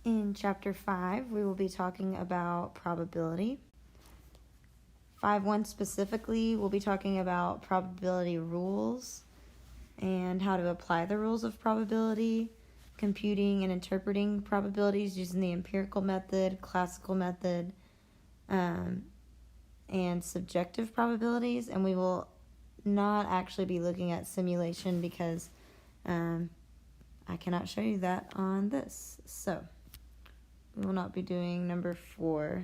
In Chapter 5, we will be talking about probability. 5.1 specifically, we'll be talking about probability rules and how to apply the rules of probability, computing and interpreting probabilities using the empirical method, classical method, and subjective probabilities. And we will not actually be looking at simulation because I cannot show you that on this. So we will not be doing number 4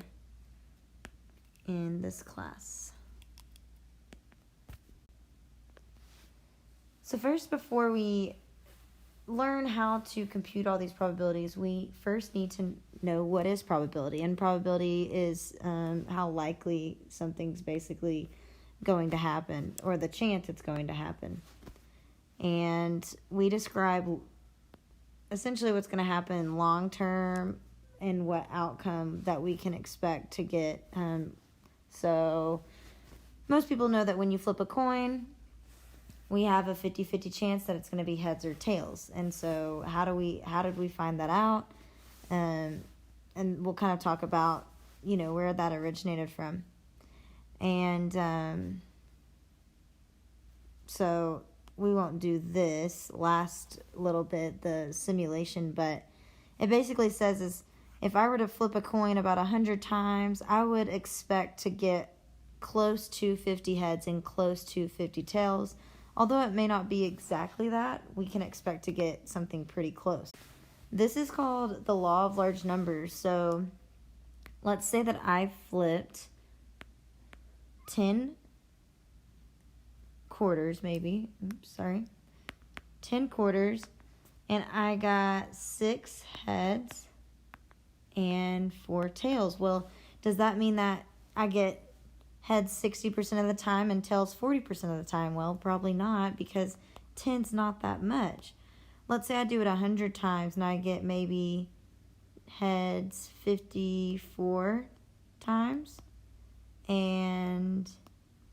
in this class. So first, before we learn how to compute all these probabilities, we first need to know what is probability. And probability is how likely something's basically going to happen, or the chance it's going to happen. And we describe essentially what's going to happen long term and what outcome that we can expect to get. So most people know that when you flip a coin, we have a 50-50 chance that it's going to be heads or tails. And so how did we find that out? And we'll kind of talk about, where that originated from. And so we won't do this last little bit, the simulation, but it basically says is if I were to flip a coin about 100 times, I would expect to get close to 50 heads and close to 50 tails. Although it may not be exactly that, we can expect to get something pretty close. This is called the law of large numbers. So let's say that I flipped 10 quarters, 10 quarters, and I got 6 heads and 4 tails. Well, does that mean that I get heads 60% of the time and tails 40% of the time? Well, probably not, because 10's not that much. Let's say I do it 100 times and I get maybe heads 54 times and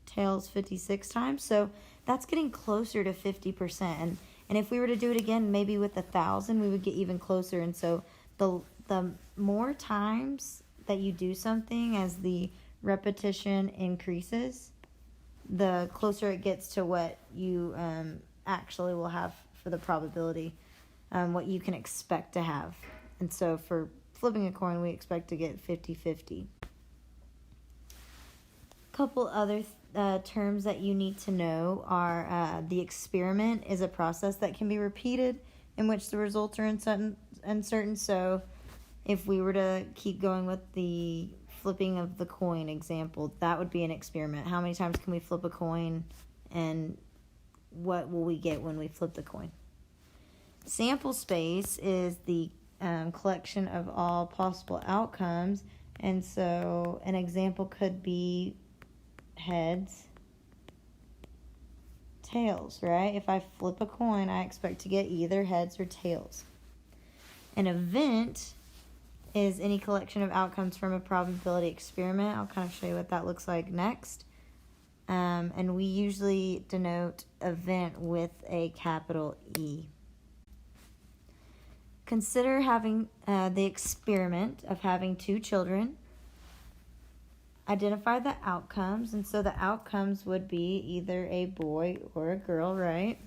tails 56 times. So that's getting closer to 50%. And if we were to do it again, maybe with 1,000, we would get even closer. And so the more times that you do something, as the repetition increases, the closer it gets to what you actually will have for the probability, what you can expect to have. And so for flipping a coin, we expect to get 50-50. Couple other terms that you need to know are the experiment is a process that can be repeated in which the results are uncertain. So if we were to keep going with the flipping of the coin example, that would be an experiment. How many times can we flip a coin, and what will we get when we flip the coin? Sample space is the collection of all possible outcomes, and so an example could be heads, tails, right? If I flip a coin, I expect to get either heads or tails. An event is any collection of outcomes from a probability experiment. I'll kind of show you what that looks like next. And we usually denote event with a capital E. Consider having the experiment of having 2 children. Identify the outcomes, and so the outcomes would be either a boy or a girl, right?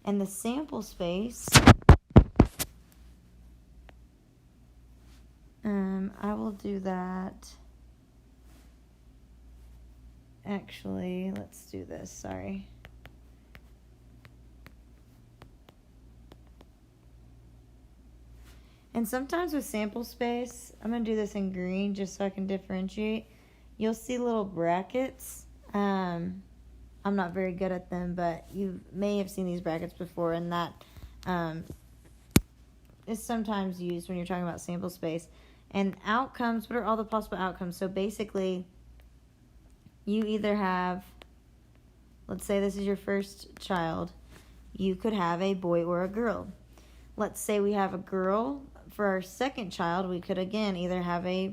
And the sample space, I will do that. Actually, let's do this, sorry. And sometimes with sample space, I'm going to do this in green just so I can differentiate. You'll see little brackets. I'm not very good at them, but you may have seen these brackets before, and that is sometimes used when you're talking about sample space. And outcomes, what are all the possible outcomes? So basically, you either have, let's say this is your first child, you could have a boy or a girl. Let's say we have a girl. For our second child, we could again either have a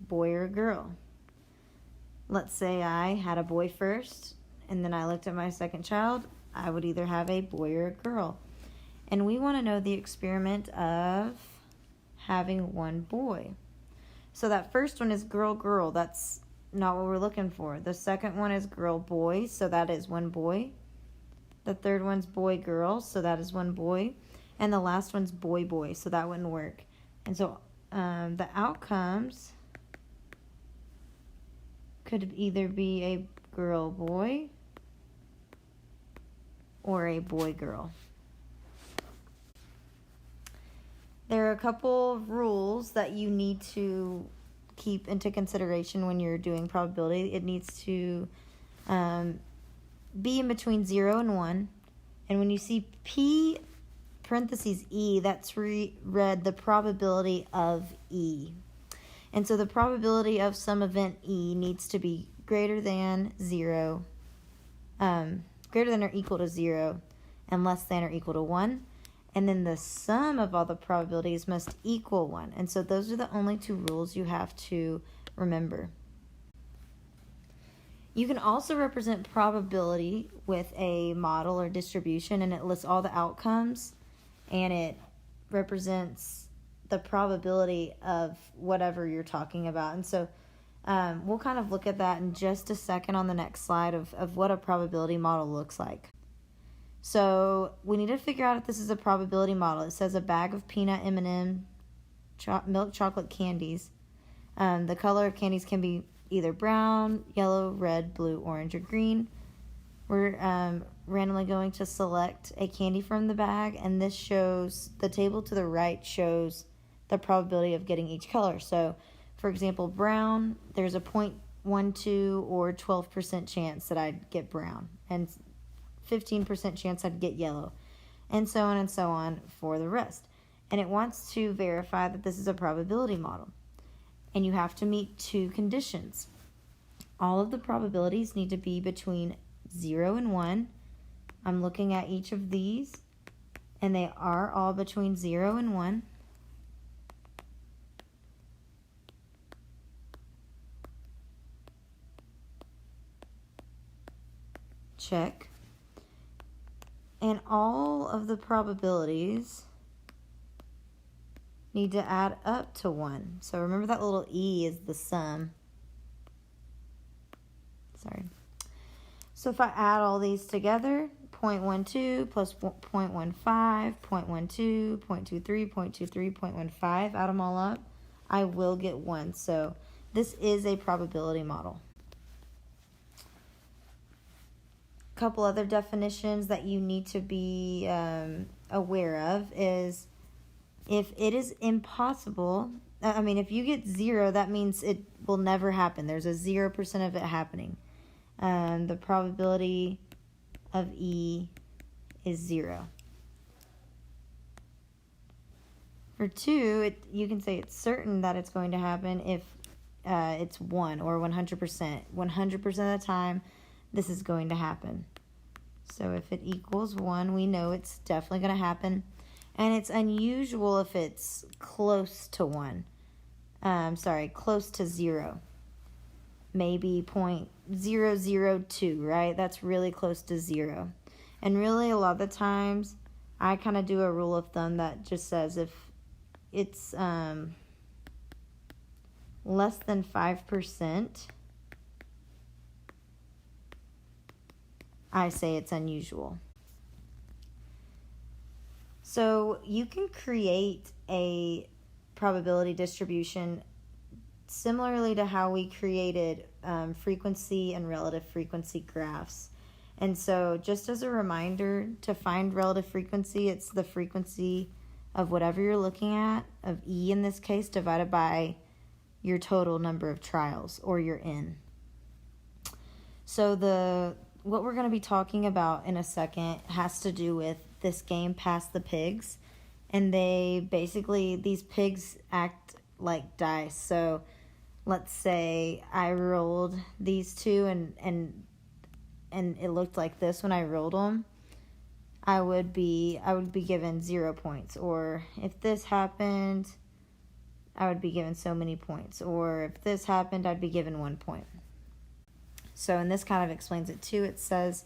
boy or a girl. Let's say I had a boy first, and then I looked at my second child, I would either have a boy or a girl. And we want to know the experiment of having one boy. So that first one is girl, girl. That's not what we're looking for. The second one is girl, boy. So that is one boy. The third one's boy, girl. So that is one boy. And the last one's boy, boy. So that wouldn't work. And so the outcomes could either be a girl, boy or a boy, girl. There are a couple of rules that you need to keep into consideration when you're doing probability. It needs to be in between 0 and 1. And when you see P parentheses E, that's read the probability of E. And so the probability of some event E needs to be greater than 0, greater than or equal to 0, and less than or equal to 1. And then the sum of all the probabilities must equal 1. And so those are the only two rules you have to remember. You can also represent probability with a model or distribution, and it lists all the outcomes, and it represents the probability of whatever you're talking about. And so we'll kind of look at that in just a second on the next slide of what a probability model looks like. So we need to figure out if this is a probability model. It says a bag of peanut M&M milk chocolate candies. The color of candies can be either brown, yellow, red, blue, orange, or green. We're randomly going to select a candy from the bag, and this shows, the table to the right shows the probability of getting each color. So, for example, brown, there's a 0.12 or 12% chance that I'd get brown, and 15% chance I'd get yellow, and so on for the rest. And it wants to verify that this is a probability model. And you have to meet two conditions. All of the probabilities need to be between 0 and 1. I'm looking at each of these, and they are all between 0 and 1. Check. And all of the probabilities need to add up to 1. So remember that little E is the sum. Sorry. So if I add all these together, 0.12 plus 0.15, 0.12, 0.23, 0.23, 0.15, add them all up, I will get 1. So this is a probability model. Couple other definitions that you need to be aware of is if it is impossible, if you get 0, that means it will never happen. There's a 0% of it happening. The probability of E is 0. For 2, you can say it's certain that it's going to happen if it's 1 or 100%. 100% of the time, this is going to happen. So if it equals 1, we know it's definitely going to happen. And it's unusual if it's close to 1. Close to 0. Maybe 0.002, right? That's really close to 0. And really, a lot of the times, I kind of do a rule of thumb that just says if it's less than 5%, I say it's unusual. So you can create a probability distribution similarly to how we created frequency and relative frequency graphs. And so just as a reminder, to find relative frequency, it's the frequency of whatever you're looking at, of E in this case, divided by your total number of trials, or your N. So what we're going to be talking about in a second has to do with this game, Pass the Pigs. And these pigs act like dice. So let's say I rolled these two and it looked like this when I rolled them. I would be given 0 points. Or if this happened, I would be given so many points. Or if this happened, I'd be given 1 point. So, and this kind of explains it too. It says,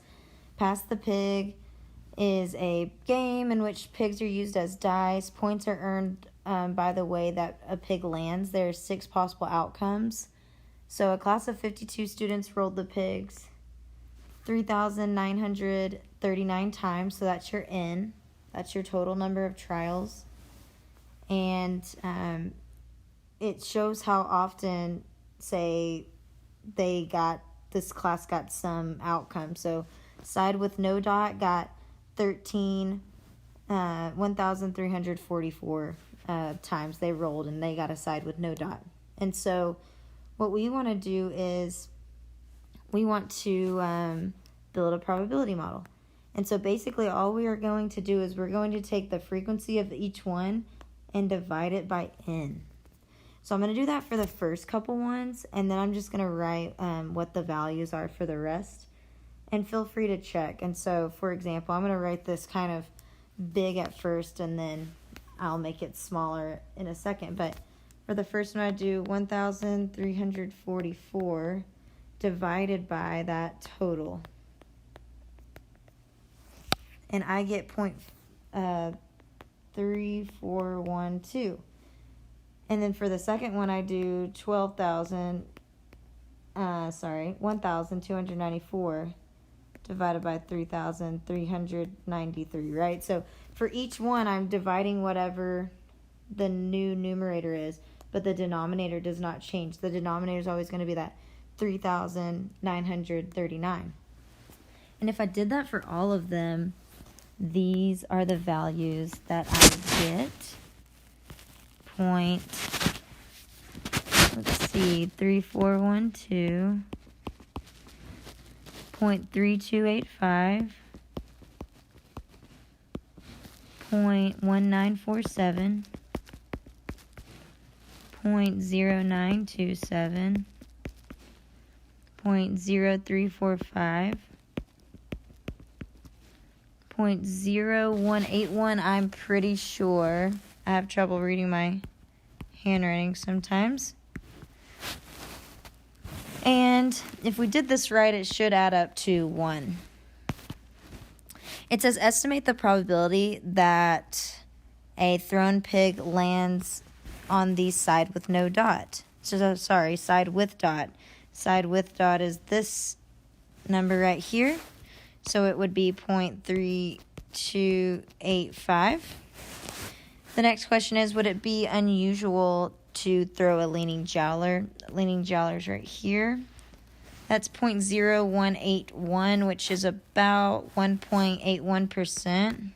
Pass the Pig is a game in which pigs are used as dice. Points are earned by the way that a pig lands. There are 6 possible outcomes. So a class of 52 students rolled the pigs 3,939 times. So that's your N. That's your total number of trials. And it shows how often, say, this class got some outcome. So side with no dot got 1,344 times they rolled, and they got a side with no dot. And so what we want to do is we want to build a probability model. And so basically all we are going to do is we're going to take the frequency of each one and divide it by N. So I'm going to do that for the first couple ones, and then I'm just going to write what the values are for the rest. And feel free to check. And so, for example, I'm going to write this kind of big at first, and then I'll make it smaller in a second. But for the first one, I do 1,344 divided by that total. And I get 0.3412. And then for the second one, I do 1,294 divided by 3,393, right? So for each one, I'm dividing whatever the new numerator is, but the denominator does not change. The denominator is always going to be that 3,939. And if I did that for all of them, these are the values that I get. 3412, 0.3285, 0.1947, 0.0927, 0.0345, 0.0181. I'm pretty sure. I have trouble reading my handwriting sometimes. And if we did this right, it should add up to 1. It says estimate the probability that a thrown pig lands on the side with no dot. Side with dot. Side with dot is this number right here. So it would be 0.3285. The next question is, would it be unusual to throw a leaning jowler? Leaning jowler's right here. That's 0.0181, which is about 1.81%.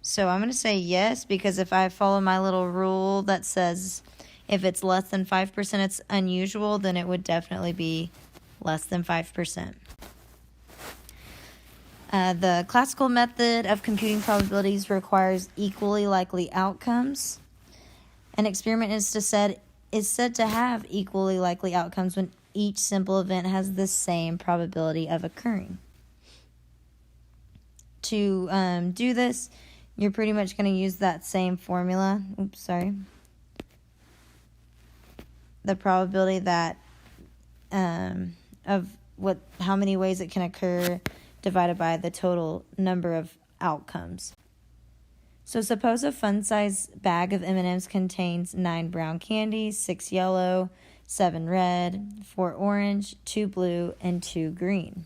So I'm going to say yes, because if I follow my little rule that says if it's less than 5% it's unusual, then it would definitely be less than 5%. The classical method of computing probabilities requires equally likely outcomes. An experiment is said to have equally likely outcomes when each simple event has the same probability of occurring. To do this, you're pretty much going to use that same formula. The probability that of how many ways it can occur divided by the total number of outcomes. So suppose a fun-size bag of M&Ms contains 9 brown candies, 6 yellow, 7 red, 4 orange, 2 blue, and 2 green.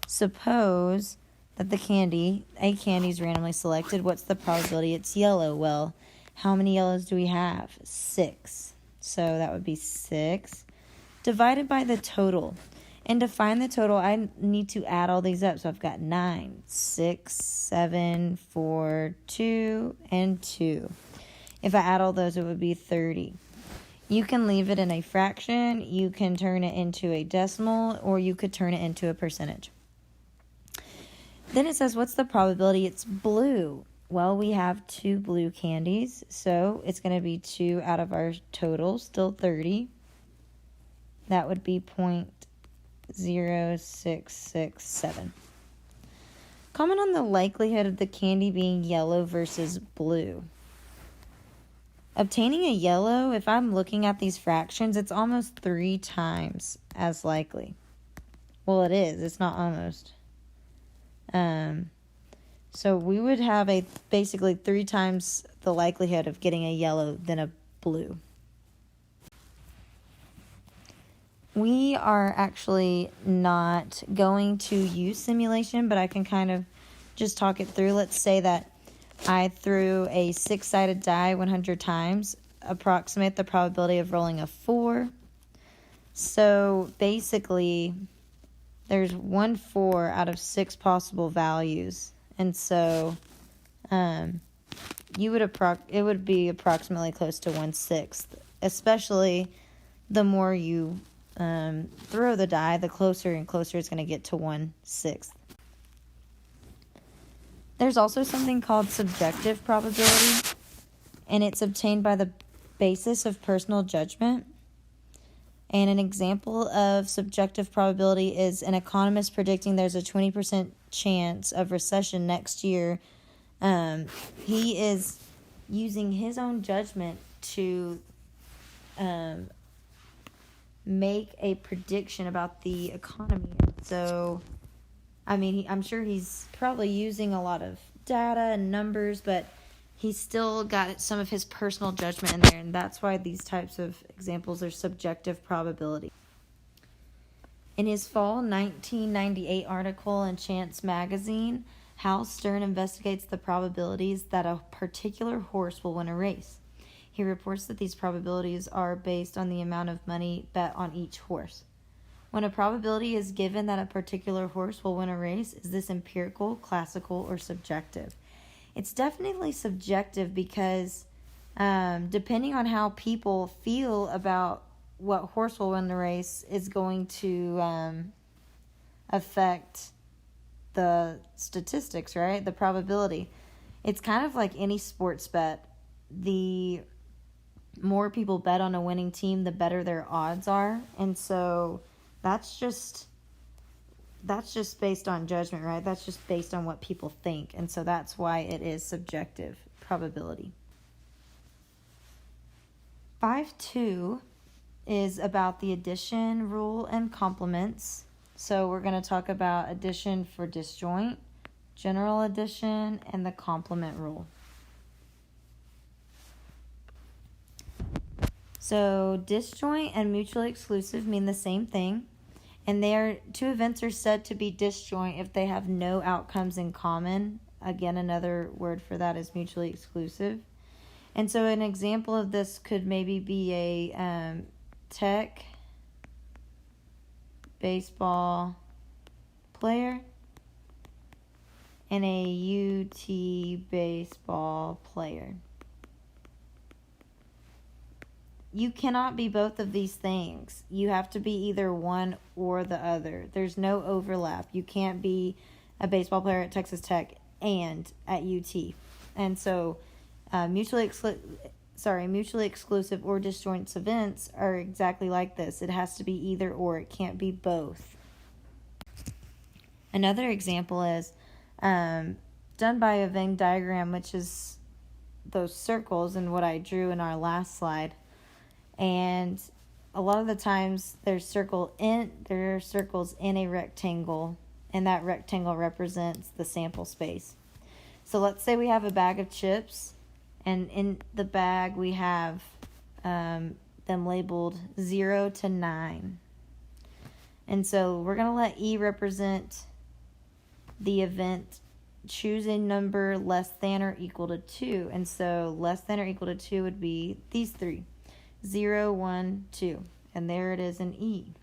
Suppose that a candy is randomly selected. What's the probability it's yellow? Well, how many yellows do we have? 6. So that would be 6 divided by the total. And to find the total, I need to add all these up. So I've got 9, 6, 7, 4, 2, and 2. If I add all those, it would be 30. You can leave it in a fraction, you can turn it into a decimal, or you could turn it into a percentage. Then it says, what's the probability it's blue? Well, we have 2 blue candies, so it's going to be 2 out of our total, still 30. That would be 0.0667. Comment on the likelihood of the candy being yellow versus blue. Obtaining a yellow, if I'm looking at these fractions, it's almost 3 times as likely. Well, it is. It's not almost. So we would have basically 3 times the likelihood of getting a yellow than a blue. We are actually not going to use simulation, but I can kind of just talk it through. Let's say that I threw a 6-sided die 100 times, approximate the probability of rolling a 4. So basically, there's 1 4 out of 6 possible values. And so it would be approximately close to 1/6, especially the more you throw the die, the closer and closer it's going to get to 1/6. There's also something called subjective probability, and it's obtained by the basis of personal judgment. And an example of subjective probability is an economist predicting there's a 20% chance of recession next year. He is using his own judgment to make a prediction about the economy. So, I mean, I'm sure he's probably using a lot of data and numbers, but he's still got some of his personal judgment in there, and that's why these types of examples are subjective probability. In his fall 1998 article in Chance magazine, Hal Stern investigates the probabilities that a particular horse will win a race. He reports that these probabilities are based on the amount of money bet on each horse. When a probability is given that a particular horse will win a race, is this empirical, classical, or subjective? It's definitely subjective because depending on how people feel about what horse will win the race is going to affect the statistics, right? The probability. It's kind of like any sports bet. The more people bet on a winning team, the better their odds are. And so that's just based on judgment, right? That's just based on what people think. And so that's why it is subjective probability. 5.2 is about the addition rule and complements. So we're going to talk about addition for disjoint, general addition, and the complement rule. So disjoint and mutually exclusive mean the same thing. And two events are said to be disjoint if they have no outcomes in common. Again, another word for that is mutually exclusive. And so an example of this could maybe be a Tech baseball player and a UT baseball player. You cannot be both of these things. You have to be either one or the other. There's no overlap. You can't be a baseball player at Texas Tech and at UT. And so mutually exclusive or disjoint events are exactly like this. It has to be either or. It can't be both. Another example is done by a Venn diagram, which is those circles and what I drew in our last slide. And a lot of the times there are circles in a rectangle, and that rectangle represents the sample space. So let's say we have a bag of chips, and in the bag we have them labeled 0 to 9. And so we're going to let E represent the event. Choose a number less than or equal to 2. And so less than or equal to 2 would be these three. 0, 1, 2. And there it is in E.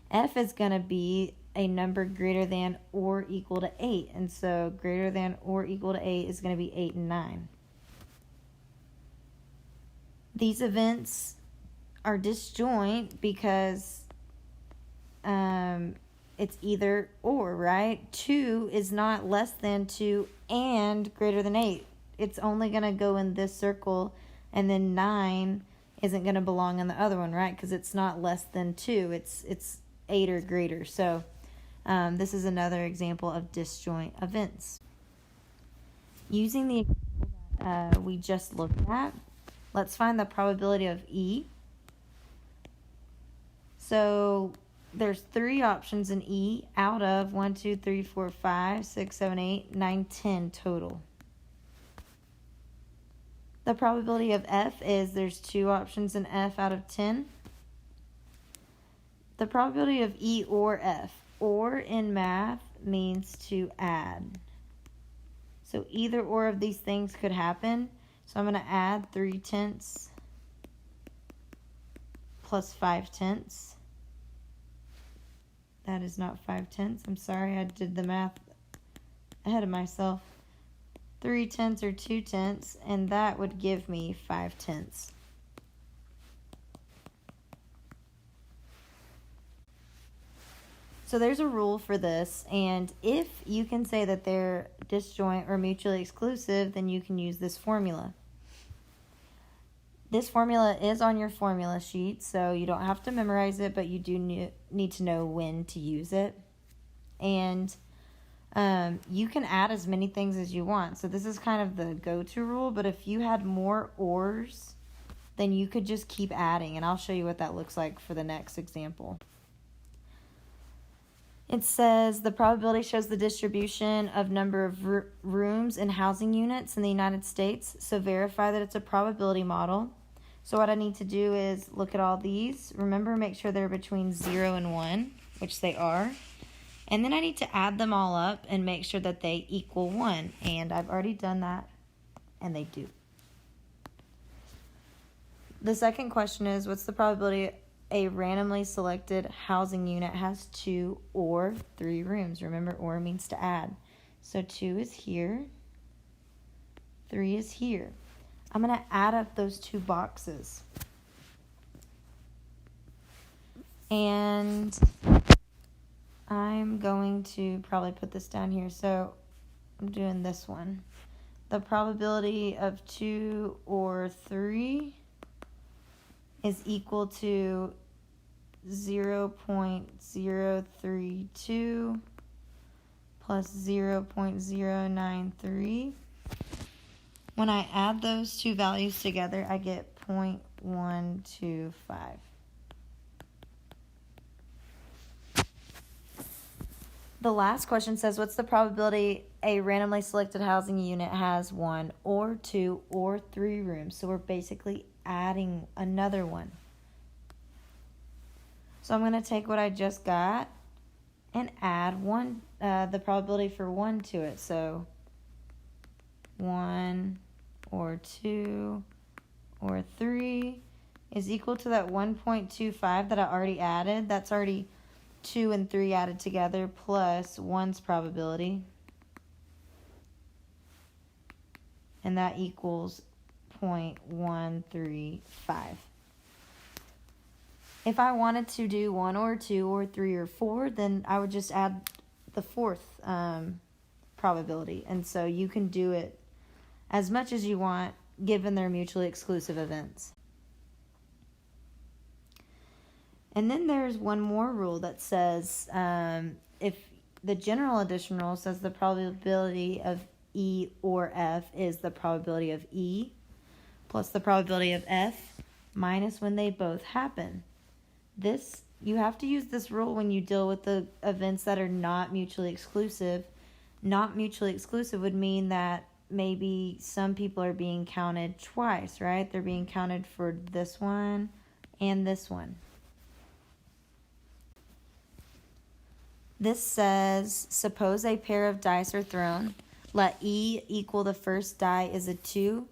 F is going to be a number greater than or equal to 8. And so greater than or equal to 8 is going to be 8 and 9. These events are disjoint because it's either or, right? 2 is not less than 2 and greater than 8. It's only going to go in this circle. And then 9 isn't going to belong in the other one, right? Because it's not less than 2. It's 8 or greater. So this is another example of disjoint events. Using the example that we just looked at, let's find the probability of E. So there's 3 options in E out of 1, 2, 3, 4, 5, 6, 7, 8, 9, 10 total. The probability of F is there's 2 options in F out of 10. The probability of E or F, or in math, means to add. So either or of these things could happen. So I'm going to add 3/10 plus 5/10. That is not 5/10. I'm sorry, I did the math ahead of myself. 3/10 or 2/10, and that would give me 5/10. So there's a rule for this, and if you can say that they're disjoint or mutually exclusive, then you can use this formula. This formula is on your formula sheet, so you don't have to memorize it, but you do need to know when to use it. And you can add as many things as you want. So this is kind of the go-to rule, but if you had more ors, then you could just keep adding, and I'll show you what that looks like for the next example. It says the probability shows the distribution of number of rooms in housing units in the United States. So verify that it's a probability model. So what I need to do is look at all these. Remember, make sure they're between 0 and 1, which they are. And then I need to add them all up and make sure that they equal 1. And I've already done that, and they do. The second question is, what's the probability a randomly selected housing unit has 2 or 3 rooms? Remember, or means to add. So 2 is here, 3 is here. I'm going to add up those 2 boxes. And I'm going to probably put this down here. So I'm doing this one. The probability of 2 or 3 is equal to 0.032 plus 0.093. When I add those 2 values together, I get 0.125. The last question says, what's the probability a randomly selected housing unit has 1 or 2 or 3 rooms? So we're basically adding another one. So I'm going to take what I just got and add the probability for 1 to it. So 1 or 2 or 3 is equal to that 1.25 that I already added. That's already 2 and 3 added together plus 1's probability. And that equals 0.135. If I wanted to do 1 or 2 or 3 or 4, then I would just add the 4th probability. And so you can do it as much as you want, given their mutually exclusive events. And then there's one more rule that says if the general addition rule says the probability of E or F is the probability of E plus the probability of F minus when they both happen. You have to use this rule when you deal with the events that are not mutually exclusive. Not mutually exclusive would mean that maybe some people are being counted twice, right? They're being counted for this one and this one. This says, suppose a pair of dice are thrown. Let E equal the first die is a 2.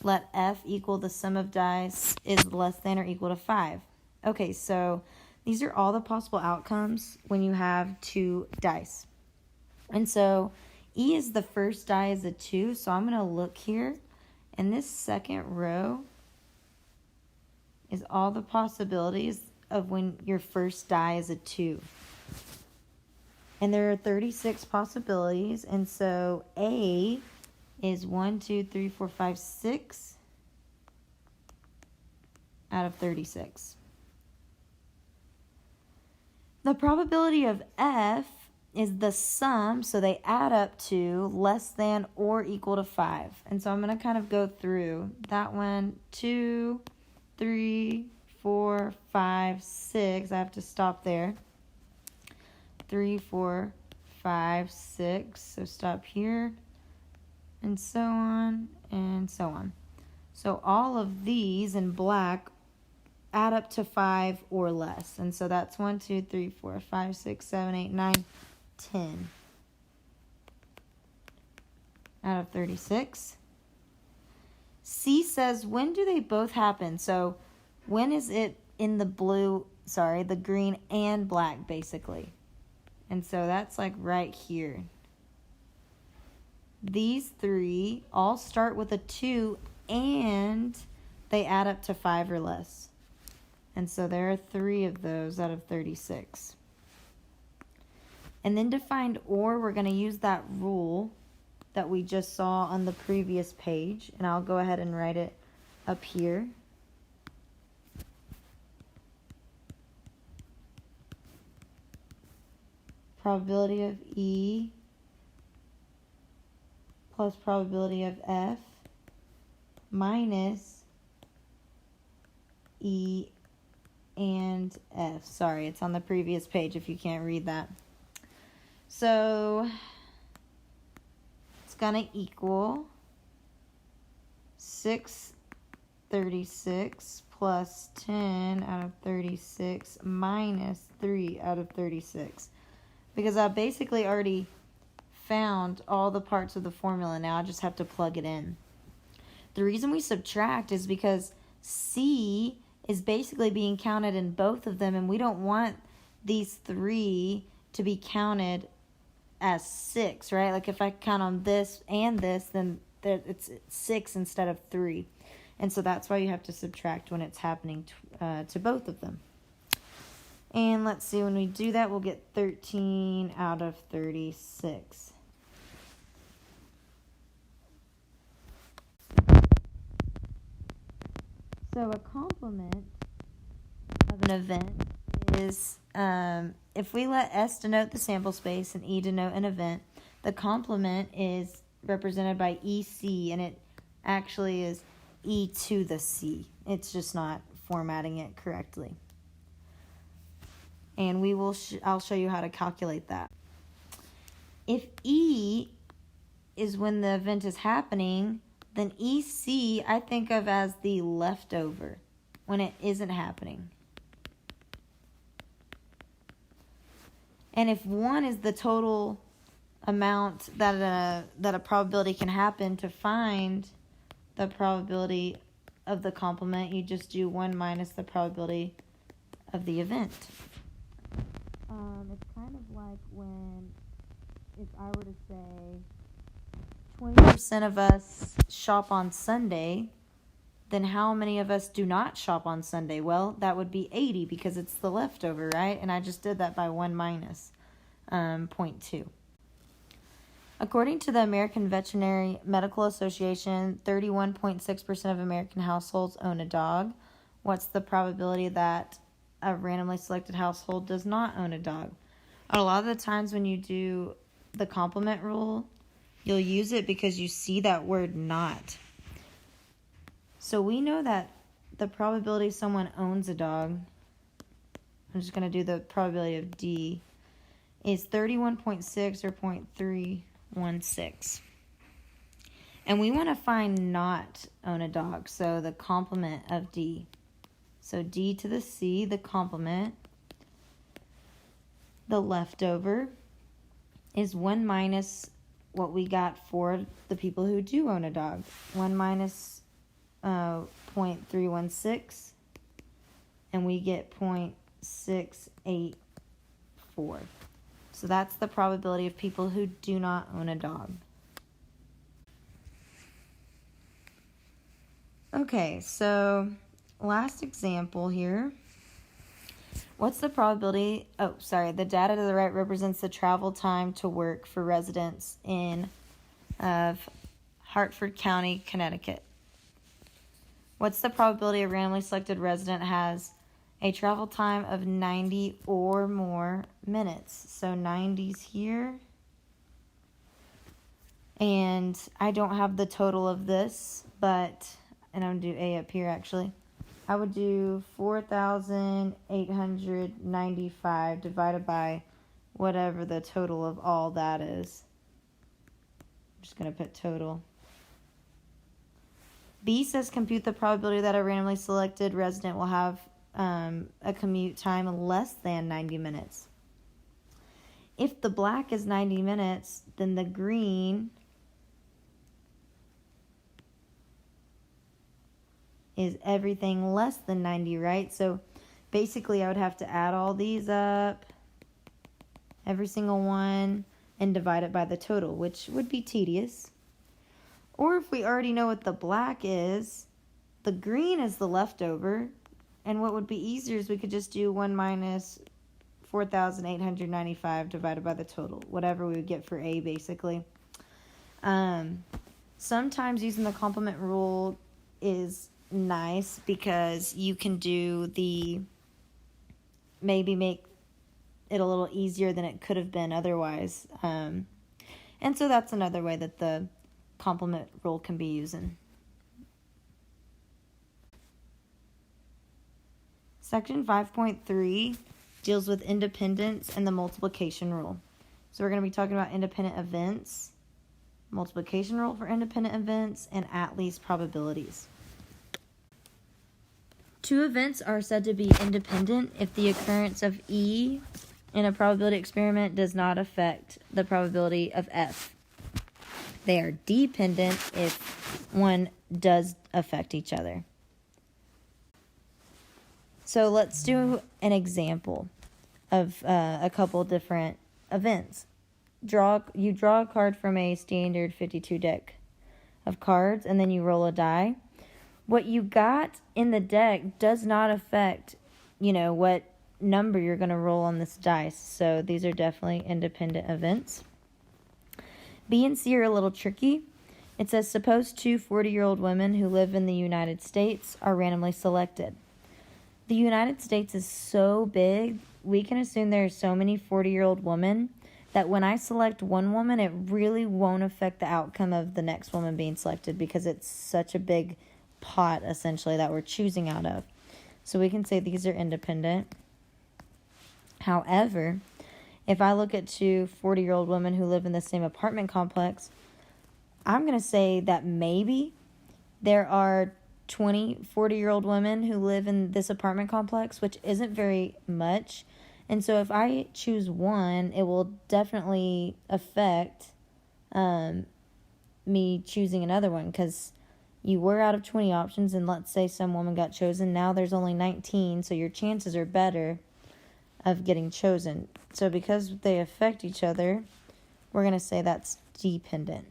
Let F equal the sum of dice is less than or equal to 5. Okay, so these are all the possible outcomes when you have 2 dice. And so E is the first die is a 2, so I'm going to look here. And this second row is all the possibilities of when your first die is a 2. And there are 36 possibilities, and so A is 1, 2, 3, 4, 5, 6 out of 36. The probability of F is the sum, so they add up to less than or equal to 5. And so I'm going to kind of go through that one, 2, 3, 4, 5, 6. I have to stop there. 3, 4, 5, 6. So stop here, and so on, and so on. So all of these in black add up to 5 or less. And so that's 1, 2, 3, 4, 5, 6, 7, 8, 9, 10 out of 36. C says, when do they both happen? So when is it in the the green and black, basically? And so that's like right here. These three all start with a 2 and they add up to 5 or less. And so there are 3 of those out of 36. And then to find or, we're going to use that rule that we just saw on the previous page. And I'll go ahead and write it up here. Probability of E plus probability of F minus E and F. Sorry, it's on the previous page if you can't read that. So it's going to equal 636 plus 10 out of 36 minus 3 out of 36. Because I basically already found all the parts of the formula. Now I just have to plug it in. The reason we subtract is because C is basically being counted in both of them, and we don't want these 3 to be counted as 6, right? Like if I count on this and this, then it's 6 instead of 3. And so that's why you have to subtract when it's happening to both of them. And let's see, when we do that, we'll get 13 out of 36. So a complement of an event is, if we let S denote the sample space and E denote an event, the complement is represented by EC, and it actually is E to the C. It's just not formatting it correctly. And we will I'll show you how to calculate that. If E is when the event is happening, then EC I think of as the leftover when it isn't happening. And if 1 is the total amount that a probability can happen, to find the probability of the complement, you just do 1 minus the probability of the event. It's kind of like if I were to say 20% of us shop on Sunday, then how many of us do not shop on Sunday? Well, that would be 80 because it's the leftover, right? And I just did that by 1 minus 0.2. According to the American Veterinary Medical Association, 31.6% of American households own a dog. What's the probability that a randomly selected household does not own a dog? A lot of the times when you do the complement rule, you'll use it because you see that word not. So we know that the probability someone owns a dog, I'm just going to do the probability of D, is 31.6 or 0.316. And we want to find not own a dog, so the complement of D. So D to the C, the complement. The leftover is 1 minus what we got for the people who do own a dog. 1 minus 0.316, and we get 0.684. So that's the probability of people who do not own a dog. Okay, so last example here. What's the probability? The data to the right represents the travel time to work for residents of Hartford County, Connecticut. What's the probability a randomly selected resident has a travel time of 90 or more minutes? So 90's here. And I don't have the total of this, and I'm going to do A up here actually. I would do 4,895 divided by whatever the total of all that is. I'm just going to put total. B says compute the probability that a randomly selected resident will have a commute time less than 90 minutes. If the black is 90 minutes, then the green is everything less than 90, right? So basically I would have to add all these up, every single one, and divide it by the total, which would be tedious. Or if we already know what the black is, the green is the leftover. And what would be easier is we could just do 1 minus 4,895 divided by the total, whatever we would get for A, basically. Sometimes using the complement rule is nice because you can do maybe make it a little easier than it could have been otherwise. And so that's another way that the complement rule can be used. Section 5.3 deals with independence and the multiplication rule. So we're going to be talking about independent events, multiplication rule for independent events, and at least probabilities. Two events are said to be independent if the occurrence of E in a probability experiment does not affect the probability of F. They are dependent if one does affect each other. So let's do an example of a couple different events. You draw a card from a standard 52 deck of cards, and then you roll a die. What you got in the deck does not affect, what number you're going to roll on this dice. So these are definitely independent events. B and C are a little tricky. It says, suppose two 40-year-old women who live in the United States are randomly selected. The United States is so big, we can assume there are so many 40-year-old women that when I select one woman, it really won't affect the outcome of the next woman being selected because it's such a big pot, essentially, that we're choosing out of. So we can say these are independent. However, if I look at two 40-year-old women who live in the same apartment complex, I'm going to say that maybe there are 20 40-year-old women who live in this apartment complex, which isn't very much. And so if I choose one, it will definitely affect me choosing another one, because you were out of 20 options, and let's say some woman got chosen. Now there's only 19, so your chances are better of getting chosen. So because they affect each other, we're going to say that's dependent.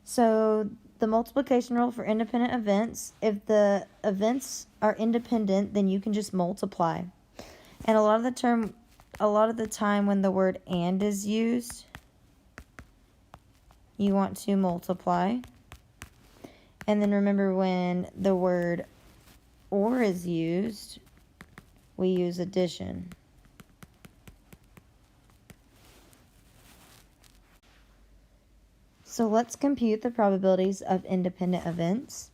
So the multiplication rule for independent events, if the events are independent, then you can just multiply. And a lot of the time when the word and is used, you want to multiply. And then remember, when the word or is used, we use addition. So let's compute the probabilities of independent events.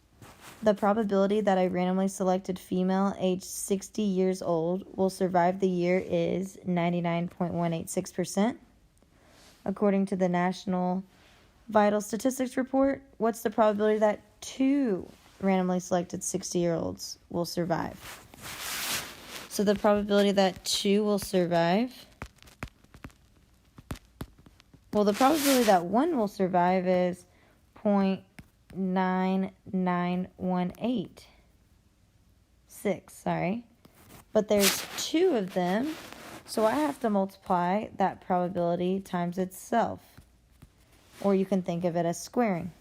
The probability that a randomly selected female aged 60 years old will survive the year is 99.186%. According to the National Vital Statistics Report, what's the probability that two randomly selected 60-year-olds will survive? So the probability that two will survive, the probability that one will survive is 0.9918. But there's two of them, so I have to multiply that probability times itself. Or you can think of it as squaring.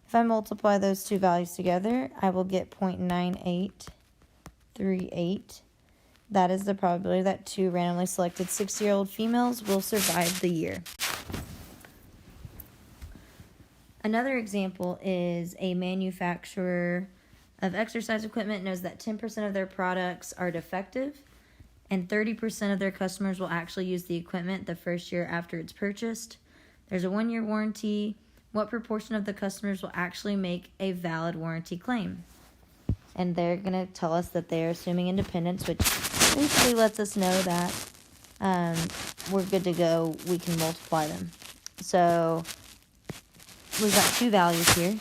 If I multiply those two values together, I will get 0.9838. That is the probability that two randomly selected 60-year-old females will survive the year. Another example is a manufacturer of exercise equipment knows that 10% of their products are defective and 30% of their customers will actually use the equipment the first year after it's purchased. There's a 1-year warranty. What proportion of the customers will actually make a valid warranty claim? and they're going to tell us that they're assuming independence, which basically lets us know that we're good to go. We can multiply them. So we've got two values here.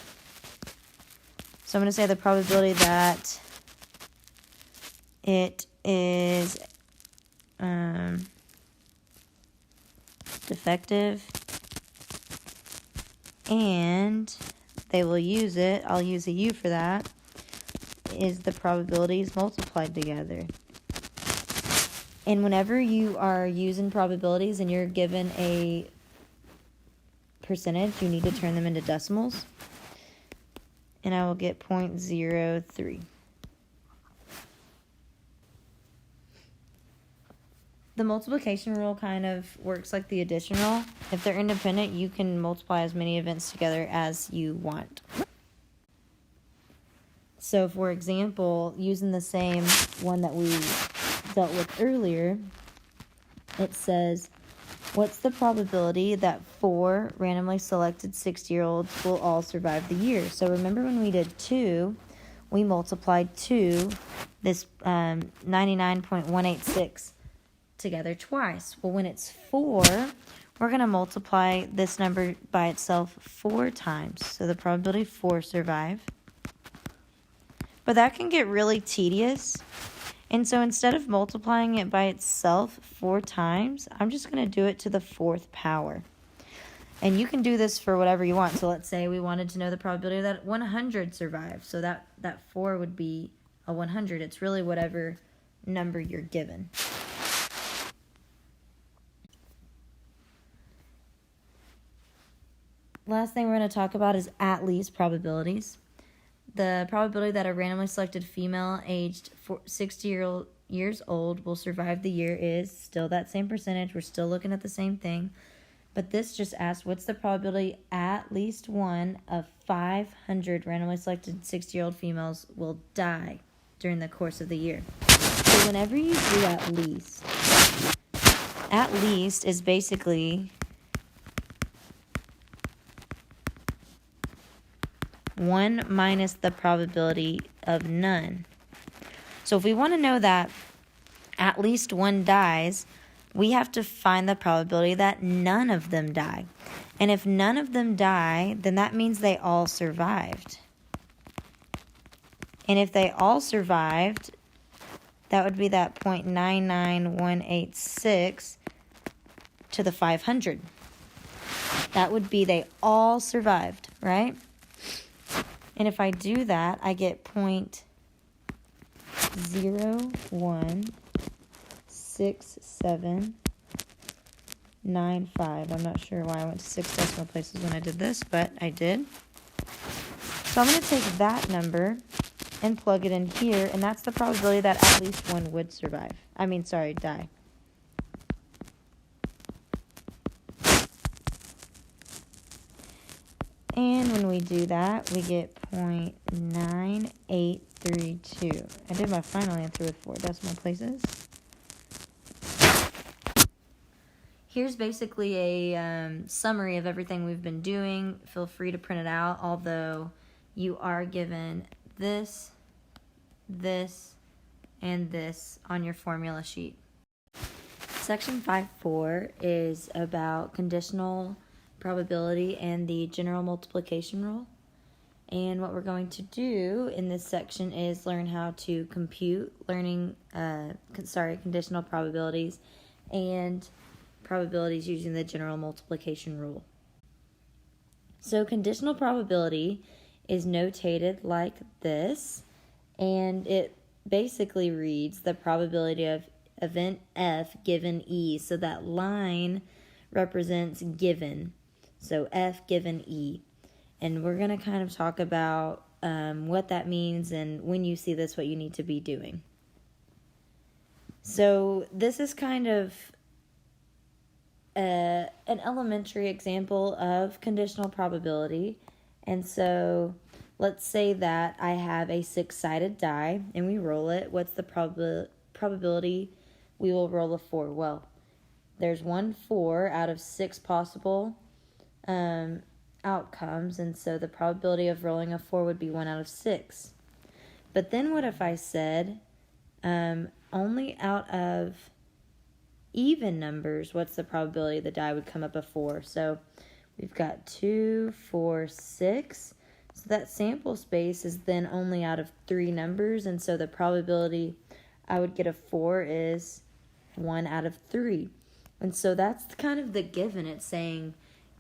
So I'm going to say the probability that it is defective, and they will use it, I'll use a U for that, is the probabilities multiplied together. And whenever you are using probabilities and you're given a percentage, you need to turn them into decimals. And I will get 0.03. The multiplication rule kind of works like the addition rule. If they're independent, you can multiply as many events together as you want. So, for example, using the same one that we dealt with earlier, it says, what's the probability that 4 randomly selected 60-year-olds will all survive the year? So remember when we did 2, we multiplied 2, this 99.186, together twice. Well, when it's 4, we're going to multiply this number by itself 4 times. So the probability 4 survive. But that can get really tedious. And so instead of multiplying it by itself 4 times, I'm just going to do it to the 4th power. And you can do this for whatever you want. So let's say we wanted to know the probability that 100 survive. So that 4 would be a 100. It's really whatever number you're given. Last thing we're going to talk about is at least probabilities. The probability that a randomly selected female aged 60 years old will survive the year is still that same percentage. We're still looking at the same thing. But this just asks, what's the probability at least one of 500 randomly selected 60-year-old females will die during the course of the year? So whenever you do at least is basically 1 minus the probability of none. So if we want to know that at least one dies, we have to find the probability that none of them die. And if none of them die, then that means they all survived. And if they all survived, that would be that 0.99186 to the 500. That would be they all survived, right? And if I do that, I get 0.016795. I'm not sure why I went to 6 decimal places when I did this, but I did. So I'm going to take that number and plug it in here, and that's the probability that at least one would die. And when we do that, we get 0.9832. I did my final answer with 4 decimal places. Here's basically a summary of everything we've been doing. Feel free to print it out, although you are given this, and this on your formula sheet. Section 5.4 is about conditional probability and the general multiplication rule. And what we're going to do in this section is learn how to compute conditional probabilities and probabilities using the general multiplication rule. So conditional probability is notated like this, and it basically reads the probability of event F given E. So that line represents given. So F given E. And we're going to kind of talk about what that means and when you see this, what you need to be doing. So this is kind of an elementary example of conditional probability. And so let's say that I have a 6-sided die and we roll it. What's the probability we will roll a 4? Well, there's 1 4 out of 6 possible outcomes, and so the probability of rolling a 4 would be 1 out of 6. But then what if I said only out of even numbers, what's the probability the die would come up a 4? So we've got 2, 4, 6. So that sample space is then only out of 3 numbers, and so the probability I would get a 4 is 1 out of 3. And so that's kind of the given. It's saying,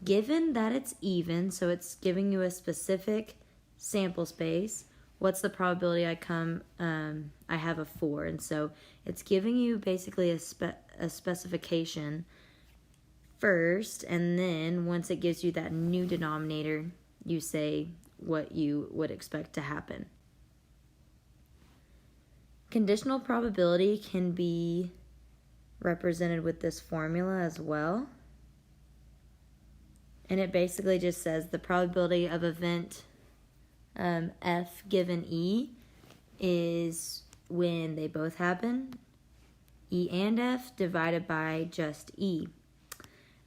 given that it's even, so it's giving you a specific sample space, what's the probability I have a 4? And so it's giving you basically a specification first, and then once it gives you that new denominator, you say what you would expect to happen. Conditional probability can be represented with this formula as well. And it basically just says the probability of event F given E is when they both happen, E and F divided by just E.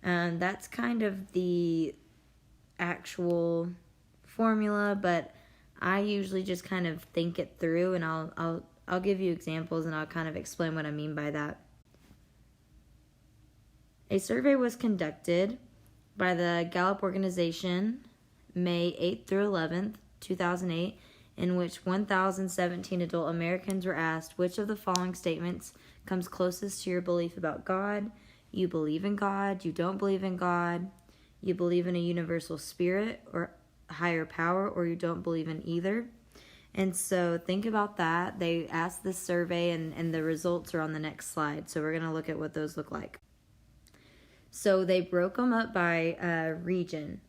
That's kind of the actual formula, but I usually just kind of think it through, and I'll give you examples, and I'll kind of explain what I mean by that. A survey was conducted by the Gallup organization May 8th through 11th, 2008, in which 1,017 adult Americans were asked which of the following statements comes closest to your belief about God. You believe in God, you don't believe in God, you believe in a universal spirit or higher power, or you don't believe in either. And so think about that. They asked this survey, and the results are on the next slide. So we're going to look at what those look like. So they broke them up by region.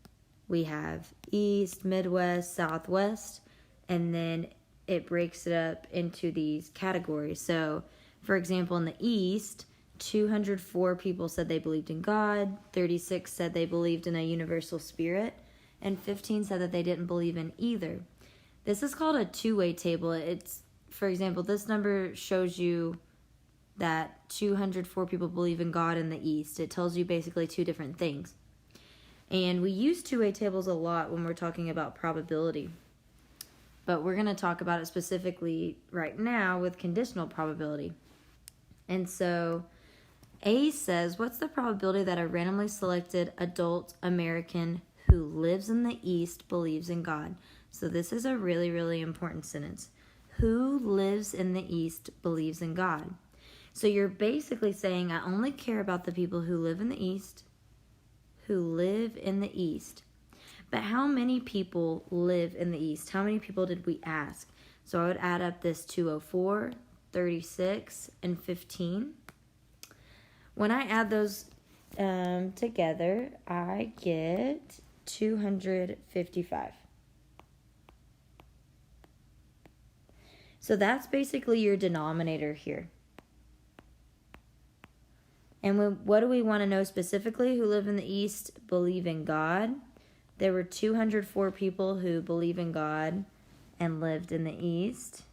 We have East, Midwest, Southwest, and then it breaks it up into these categories. So, for example, in the East, 204 people said they believed in God, 36 said they believed in a universal spirit, and 15 said that they didn't believe in either. This is called a two-way table. It's, for example, this number shows you that 204 people believe in God in the East. It tells you basically two different things. And we use two-way tables a lot when we're talking about probability. But we're going to talk about it specifically right now with conditional probability. And so A says, what's the probability that a randomly selected adult American who lives in the East believes in God? So this is a really, really important sentence. Who lives in the East believes in God. So you're basically saying, I only care about the people who live in the East, But how many people live in the East? How many people did we ask? So I would add up this 204, 36, and 15. When I add those together, I get 255. So that's basically your denominator here. And what do we want to know specifically? Who live in the East believe in God. There were 204 people who believe in God and lived in the East.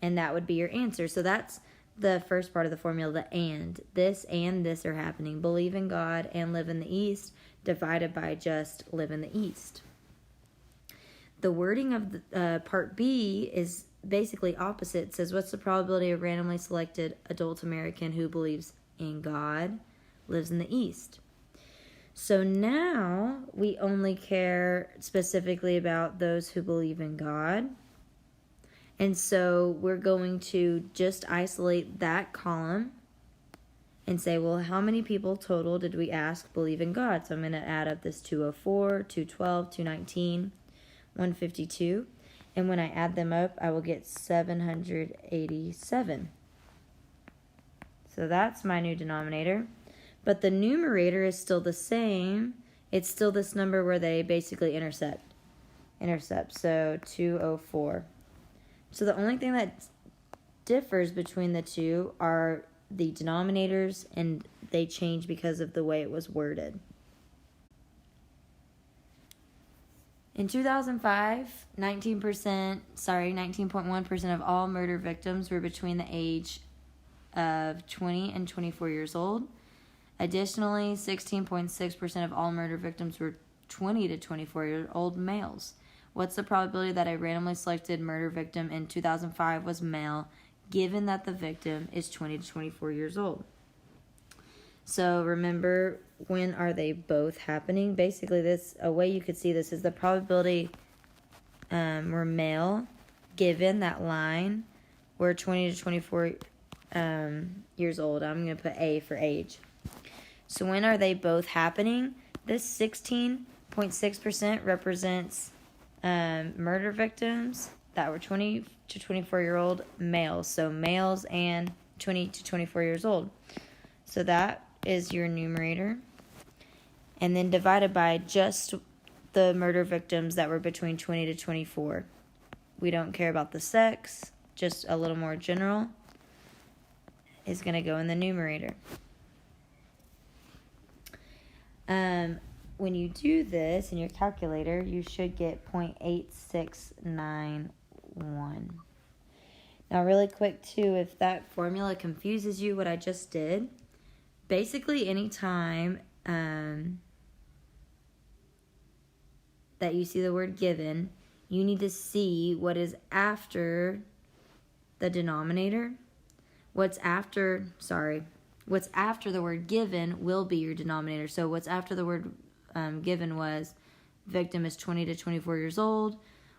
And that would be your answer. So that's the first part of the formula, the and. This and this are happening. Believe in God and live in the East divided by just live in the East. The wording of the part B is basically opposite. It says, what's the probability of randomly selected adult American who believes in God lives in the East? So now we only care specifically about those who believe in God. And so we're going to just isolate that column and say, well, how many people total did we ask believe in God? So I'm going to add up this 204, 212, 219, 152. And when I add them up, I will get 787. So that's my new denominator. But the numerator is still the same. It's still this number where they basically intercept. So 204. So the only thing that differs between the two are the denominators, and they change because of the way it was worded. In 2005, 19.1% of all murder victims were between the age of 20 and 24 years old. Additionally, 16.6% of all murder victims were 20 to 24-year-old males, What's the probability that a randomly selected murder victim in 2005 was male, given that the victim is 20 to 24 years old? So remember, when are they both happening? Basically, a way you could see this is the probability were male, given that line, were 20 to 24 years old. I'm going to put A for age. So when are they both happening? This 16.6% represents murder victims that were 20 to 24-year-old males. So males and 20 to 24 years old. So that is your numerator. And then divided by just the murder victims that were between 20 to 24. We don't care about the sex, just a little more general, is going to go in the numerator. When you do this in your calculator, you should get 0.8691. Now, really quick, too, if that formula confuses you, what I just did, basically anytime that you see the word given, you need to see what is after the denominator. What's after the word given will be your denominator. So what's after the word given was victim is 20 to 24 years old.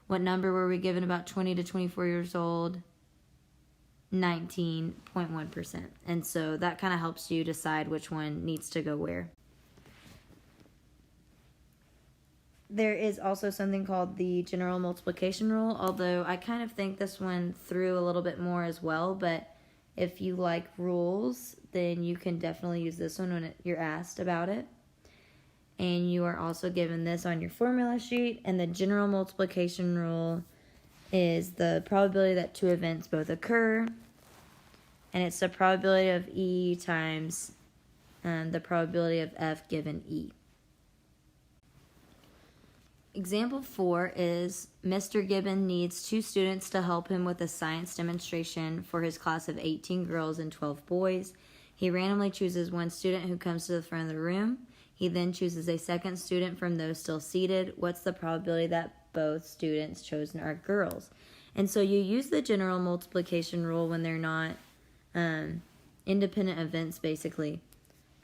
What number were we given about 20 to 24 years old? 19.1%. And so that kind of helps you decide which one needs to go where. There is also something called the general multiplication rule, although I kind of think this one through a little bit more as well, but if you like rules, then you can definitely use this one when you're asked about it. And you are also given this on your formula sheet, and the general multiplication rule is the probability that two events both occur, and it's the probability of E times the probability of F given E. Example 4 is Mr. Gibbon needs 2 students to help him with a science demonstration for his class of 18 girls and 12 boys. He randomly chooses one student who comes to the front of the room. He then chooses a second student from those still seated. What's the probability that both students chosen are girls? And so you use the general multiplication rule when they're not independent events, basically.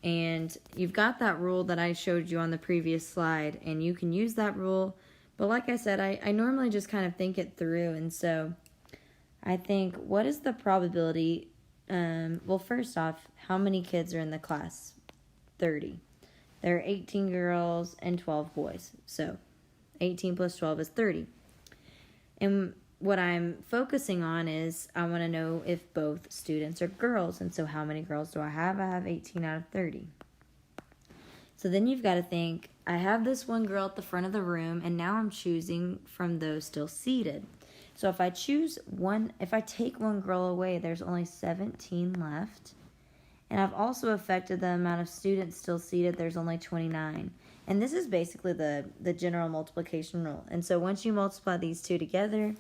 And you've got that rule that I showed you on the previous slide, and you can use that rule. But like I said, I normally just kind of think it through. And so I think, what is the probability? Well, first off, how many kids are in the class? 30. There are 18 girls and 12 boys. So 18 plus 12 is 30. And what I'm focusing on is I want to know if both students are girls. And so how many girls do I have? I have 18 out of 30. So then you've got to think, I have this one girl at the front of the room, and now I'm choosing from those still seated. So if I take one girl away, there's only 17 left. And I've also affected the amount of students still seated. There's only 29. And this is basically the general multiplication rule. And so once you multiply these two together,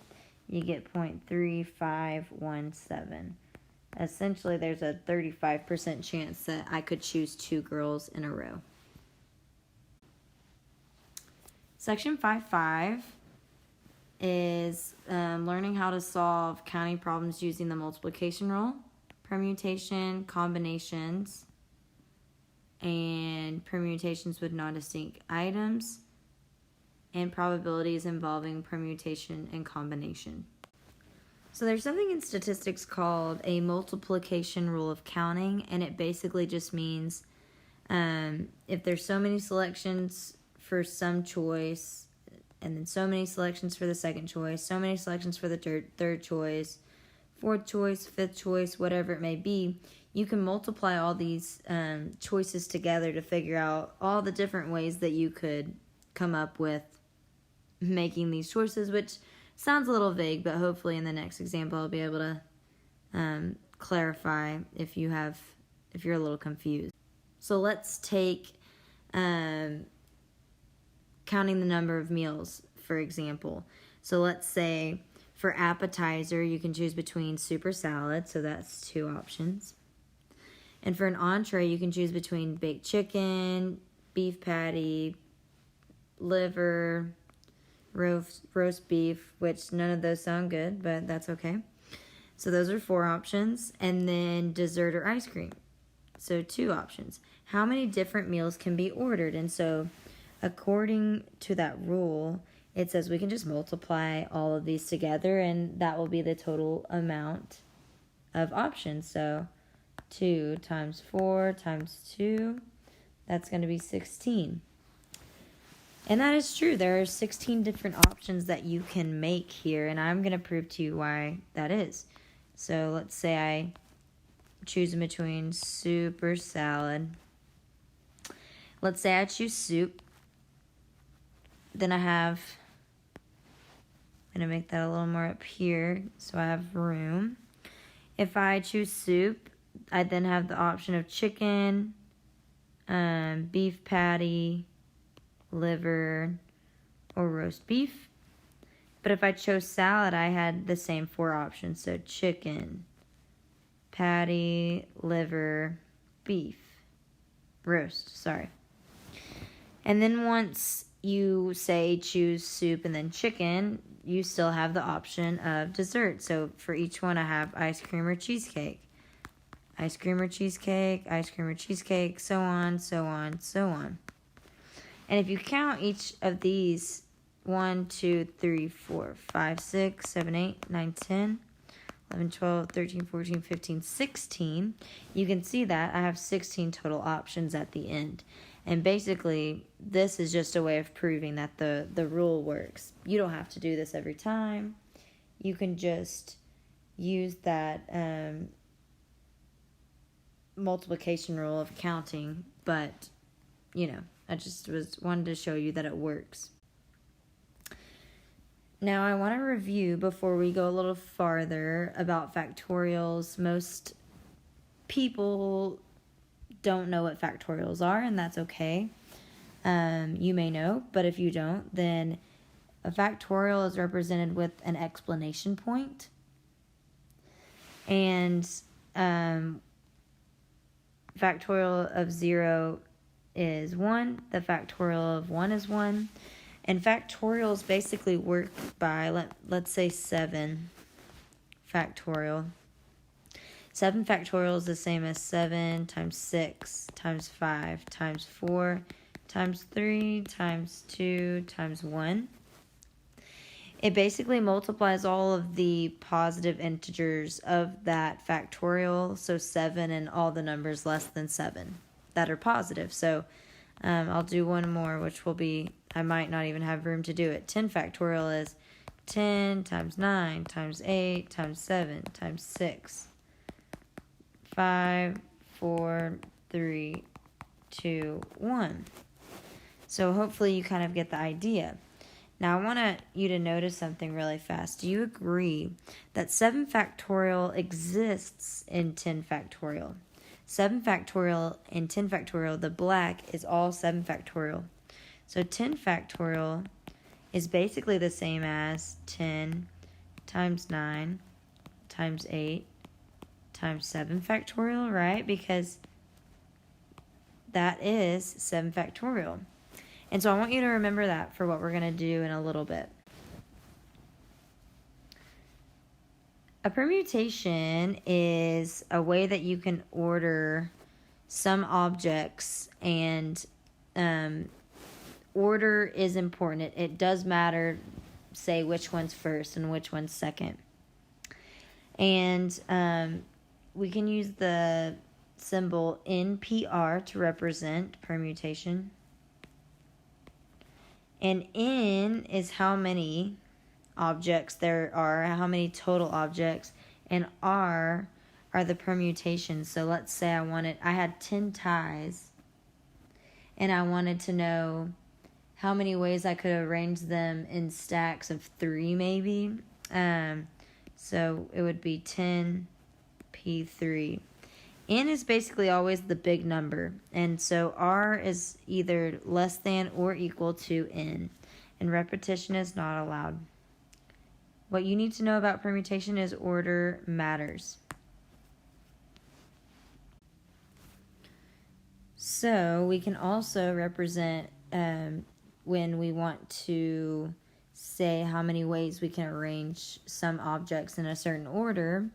you get 0.3517. Essentially, there's a 35% chance that I could choose 2 girls in a row. Section 5.5 is learning how to solve counting problems using the multiplication rule, permutation, combinations, and permutations with non-distinct items, and probabilities involving permutation and combination. So there's something in statistics called a multiplication rule of counting, and it basically just means if there's so many selections for some choice, and then so many selections for the second choice, so many selections for the third choice, fourth choice, fifth choice, whatever it may be, you can multiply all these choices together to figure out all the different ways that you could come up with making these choices, which sounds a little vague, but hopefully in the next example I'll be able to clarify if you're a little confused. So let's take counting the number of meals, for example. So let's say for appetizer, you can choose between soup or salad, so that's 2 options. And for an entree, you can choose between baked chicken, beef patty, liver, roast beef, which none of those sound good, but that's okay. So those are 4 options. And then dessert or ice cream. So 2 options. How many different meals can be ordered? And so according to that rule, it says we can just multiply all of these together, and that will be the total amount of options. So 2 times 4 times 2, that's going to be 16. And that is true. There are 16 different options that you can make here, and I'm going to prove to you why that is. So let's say I choose in between soup or salad. Let's say I choose soup. Then I'm going to make that a little more up here so I have room. If I choose soup, I then have the option of chicken, beef patty, liver, or roast beef. But if I chose salad, I had the same 4 options. So chicken, patty, liver, beef, roast, sorry. And then once you say choose soup and then chicken, you still have the option of dessert. So for each one, I have ice cream or cheesecake. Ice cream or cheesecake, ice cream or cheesecake, so on, so on, so on. And if you count each of these, 1, 2, 3, 4, 5, 6, 7, 8, 9, 10, 11, 12, 13, 14, 15, 16, you can see that I have 16 total options at the end. And basically, this is just a way of proving that the rule works. You don't have to do this every time. You can just use that multiplication rule of counting, but, I just wanted to show you that it works. Now, I want to review before we go a little farther about factorials. Most people don't know what factorials are, and that's okay. You may know, but if you don't, then a factorial is represented with an explanation point. And factorial of 0 is 1. The factorial of 1 is 1. And factorials basically work by, let's say 7 factorial. 7 factorial is the same as 7 times 6 times 5 times 4 times 3 times 2 times 1. It basically multiplies all of the positive integers of that factorial, so 7 and all the numbers less than 7 that are positive. So I'll do one more, which will be, I might not even have room to do it. 10 factorial is 10 times 9 times 8 times 7 times 6. 5, 4, 3, 2, 1. So hopefully you kind of get the idea. Now I want you to notice something really fast. Do you agree that 7 factorial exists in 10 factorial? 7 factorial and 10 factorial, the black is all 7 factorial. So 10 factorial is basically the same as 10 times 9 times 8 times 7 factorial, right? Because that is 7 factorial. And so I want you to remember that for what we're going to do in a little bit. A permutation is a way that you can order some objects, and order is important. It does matter, say, which one's first and which one's second. And we can use the symbol NPR to represent permutation. And N is how many objects there are, how many total objects, and R are the permutations. So let's say I had 10 ties, and I wanted to know how many ways I could arrange them in stacks of 3 maybe. So it would be 10p3. N is basically always the big number, and so R is either less than or equal to N, and repetition is not allowed. What you need to know about permutation is order matters. So we can also represent when we want to say how many ways we can arrange some objects in a certain order,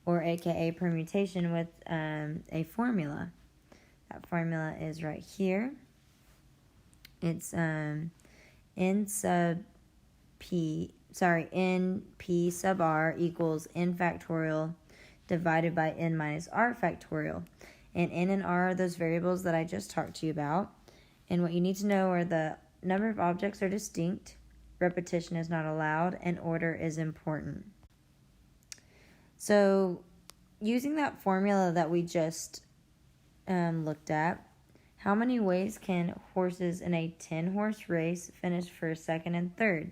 or aka permutation, with a formula. That formula is right here. It's n p sub r equals n factorial divided by n minus r factorial. And n and r are those variables that I just talked to you about. And what you need to know are the number of objects are distinct, repetition is not allowed, and order is important. So using that formula that we just looked at, how many ways can horses in a 10-horse race finish first, second, and third?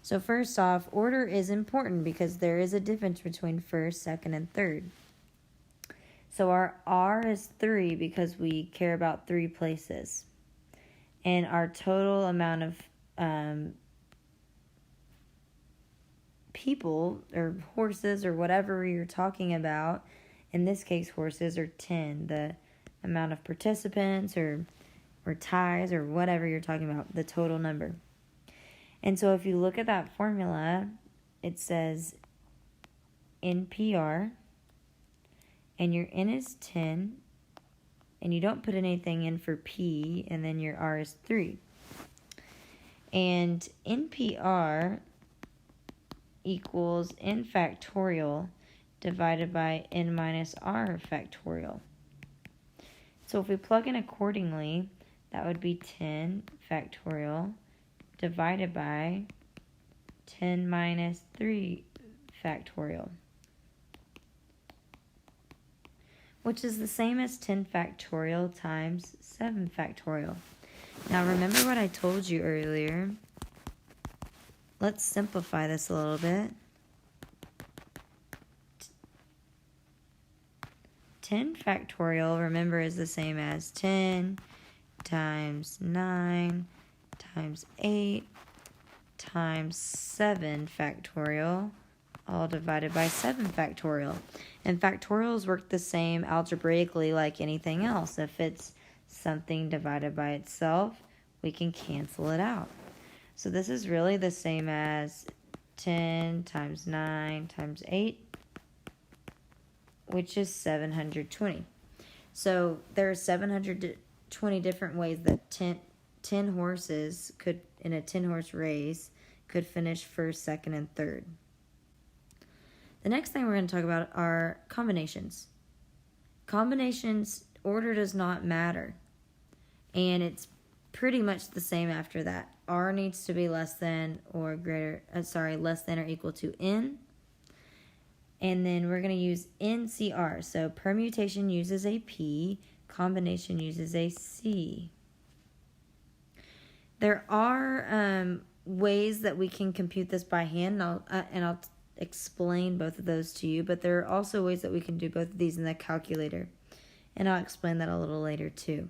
So first off, order is important because there is a difference between first, second, and third. So our R is 3 because we care about 3 places. And our total amount of people or horses or whatever you're talking about, in this case horses, are 10. The amount of participants or ties or whatever you're talking about, the total number. And so if you look at that formula, it says NPR, and your N is 10, and you don't put anything in for P, and then your R is 3. And NPR equals N factorial divided by N minus R factorial. So if we plug in accordingly, that would be 10 factorial divided by 10 minus 3 factorial, which is the same as 10 factorial times 7 factorial. Now remember what I told you earlier. Let's simplify this a little bit. 10 factorial, remember, is the same as 10 times 9 times 8 times 7 factorial, all divided by 7 factorial. And factorials work the same algebraically like anything else. If it's something divided by itself, we can cancel it out. So this is really the same as 10 times 9 times 8, which is 720. So there are 720 different ways that 10 horses could, in a 10-horse race, could finish first, second, and third. The next thing we're going to talk about are combinations. Combinations, order does not matter. And it's pretty much the same after that. R needs to be less than or equal to N. And then we're going to use NCR. So permutation uses a P, combination uses a C. There are ways that we can compute this by hand, and I'll explain both of those to you, but there are also ways that we can do both of these in the calculator, and I'll explain that a little later too.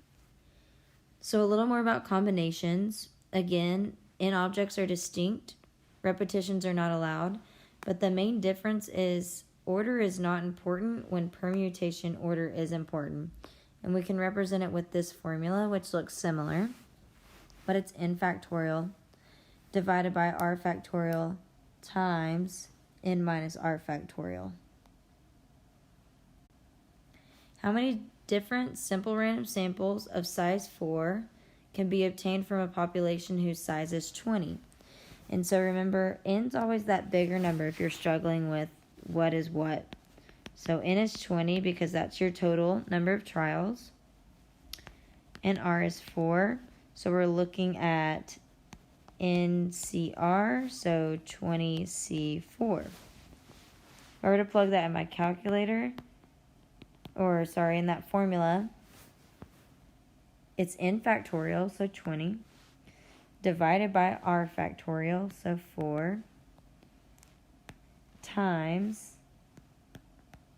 So a little more about combinations. Again, N objects are distinct, repetitions are not allowed, but the main difference is order is not important when permutation order is important. And we can represent it with this formula, which looks similar, but it's N factorial divided by R factorial times N minus R factorial. How many different simple random samples of size 4 can be obtained from a population whose size is 20? And so remember, N's always that bigger number if you're struggling with what is what. So N is 20 because that's your total number of trials. And R is 4. So we're looking at NCR, so 20C4. If I were to plug that in my calculator, in that formula, it's N factorial, so 20, divided by R factorial, so 4, times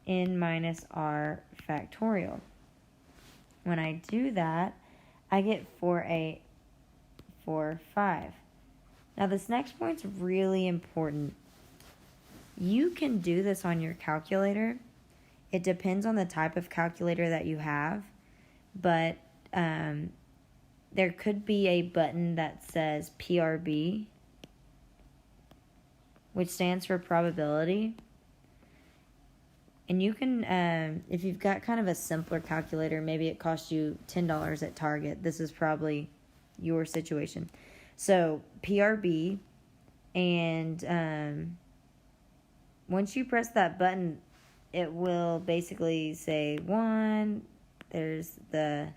N minus R factorial. When I do that, I get 4,845. Now this next point's really important. You can do this on your calculator. It depends on the type of calculator that you have, but there could be a button that says PRB, which stands for probability. And you can, if you've got kind of a simpler calculator, maybe it costs you $10 at Target. This is probably your situation. So PRB, and once you press that button, it will basically say 1, there's the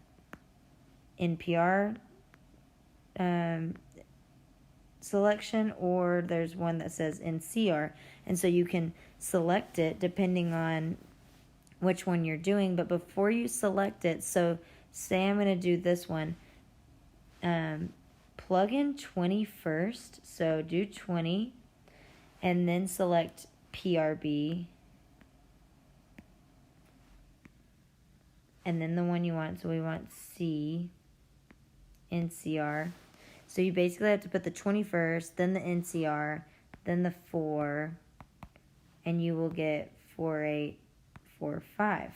NPR selection, or there's one that says NCR. And so you can select it depending on which one you're doing. But before you select it, so say I'm going to do this one, plug in 20 first. So do 20 and then select PRB. And then the one you want, so we want C, NCR. So you basically have to put the 20 first, then the NCR, then the 4, and you will get 4845.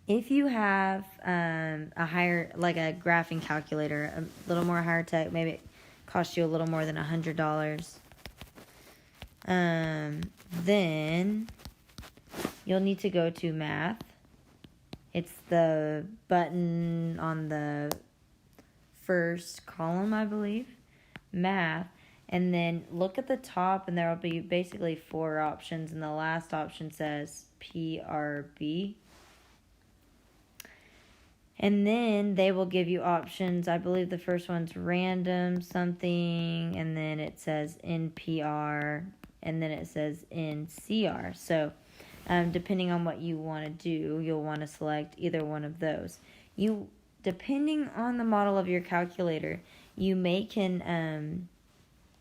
If you have a higher, like a graphing calculator, a little more higher tech, maybe it costs you a little more than $100, then you'll need to go to Math. It's the button on the first column, I believe. Math. And then look at the top, and there will be basically 4 options, and the last option says PRB. And then they will give you options. I believe the first one's random something, and then it says NPR, and then it says NCR. So depending on what you want to do, you'll want to select either one of those. Depending on the model of your calculator, you can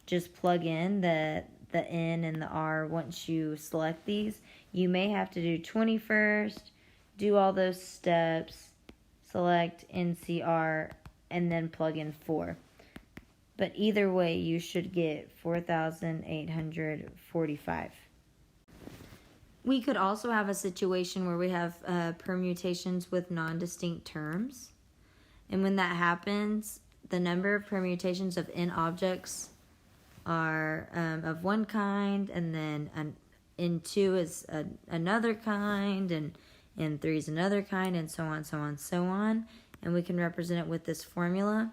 just plug in the N and the R once you select these. You may have to do 20 first, do all those steps, select NCR, and then plug in 4. But either way, you should get 4,845. We could also have a situation where we have permutations with non-distinct terms. And when that happens, the number of permutations of N objects are of one kind, and then N2 is another kind, and N3 is another kind, and so on, so on, so on. And we can represent it with this formula.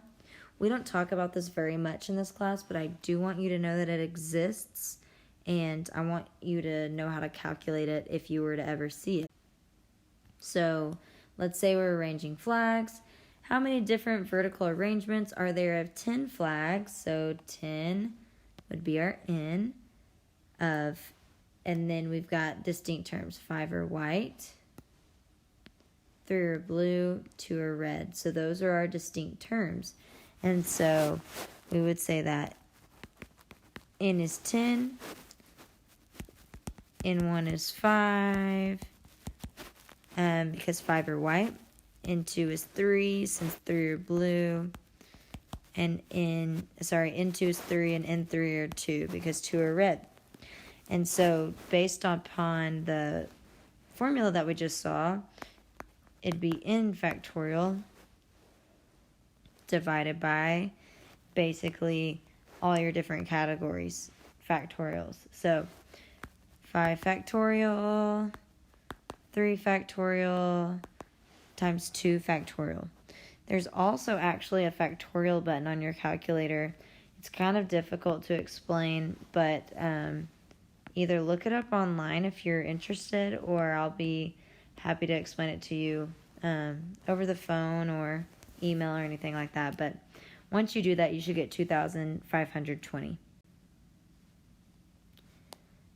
We don't talk about this very much in this class, but I do want you to know that it exists. And I want you to know how to calculate it if you were to ever see it. So let's say we're arranging flags. How many different vertical arrangements are there of 10 flags? So 10 would be our N and then we've got distinct terms. 5 are white, 3 are blue, 2 are red. So those are our distinct terms. And so we would say that N is 10, N1 is 5, because 5 are white. N2 is 3, since 3 are blue. And N2 is 3 and N3 are 2, because 2 are red. And so based upon the formula that we just saw, it'd be N factorial divided by basically all your different categories, factorials. So 5 factorial, 3 factorial, times 2 factorial. There's also actually a factorial button on your calculator. It's kind of difficult to explain, but either look it up online if you're interested, or I'll be happy to explain it to you over the phone or email or anything like that. But once you do that, you should get 2,520.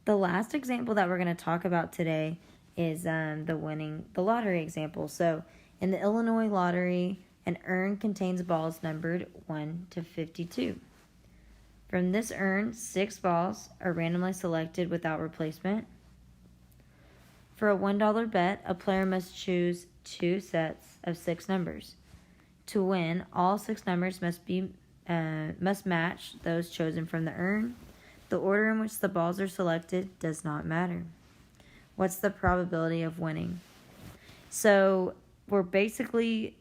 The last example that we're going to talk about today is the lottery example. So in the Illinois lottery, an urn contains balls numbered 1 to 52. From this urn, 6 balls are randomly selected without replacement. For a $1 bet, a player must choose 2 sets of 6 numbers. To win, all 6 numbers must match those chosen from the urn. The order in which the balls are selected does not matter. What's the probability of winning? So we're basically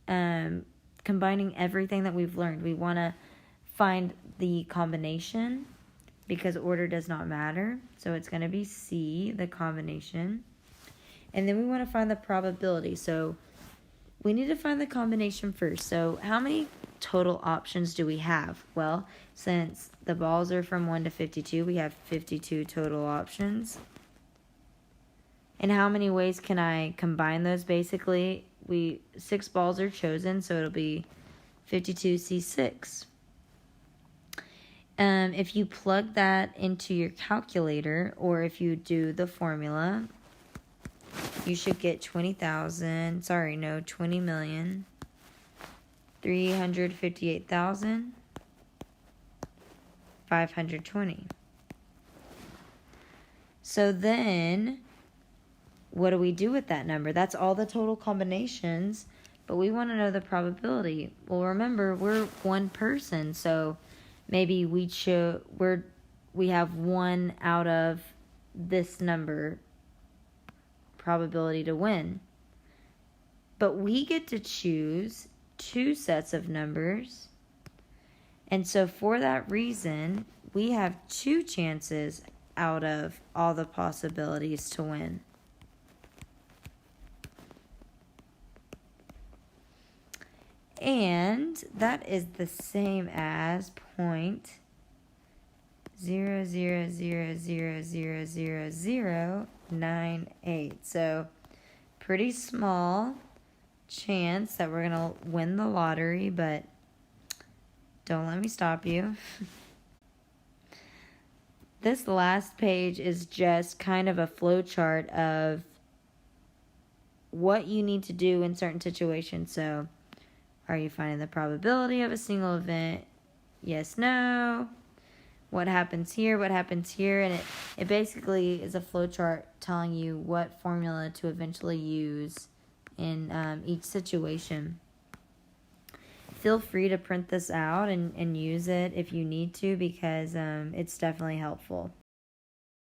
combining everything that we've learned. We want to find the combination because order does not matter. So it's going to be C, the combination. And then we want to find the probability. So we need to find the combination first. So how many total options do we have? Well, since the balls are from 1 to 52, we have 52 total options. And how many ways can I combine those? Basically, 6 balls are chosen, so it'll be 52C6. If you plug that into your calculator, or if you do the formula, you should get 20,358,520. So then, what do we do with that number? That's all the total combinations, but we want to know the probability. Well, remember, we're one person, so maybe we have 1 out of this number probability to win. But we get to choose 2 sets of numbers. And so for that reason, we have 2 chances out of all the possibilities to win. And that is the same as 0.00000098. So pretty small chance that we're going to win the lottery, but don't let me stop you. This last page is just kind of a flow chart of what you need to do in certain situations. So are you finding the probability of a single event? Yes, no. What happens here? What happens here? And it basically is a flowchart telling you what formula to eventually use in each situation. Feel free to print this out and use it if you need to, because it's definitely helpful.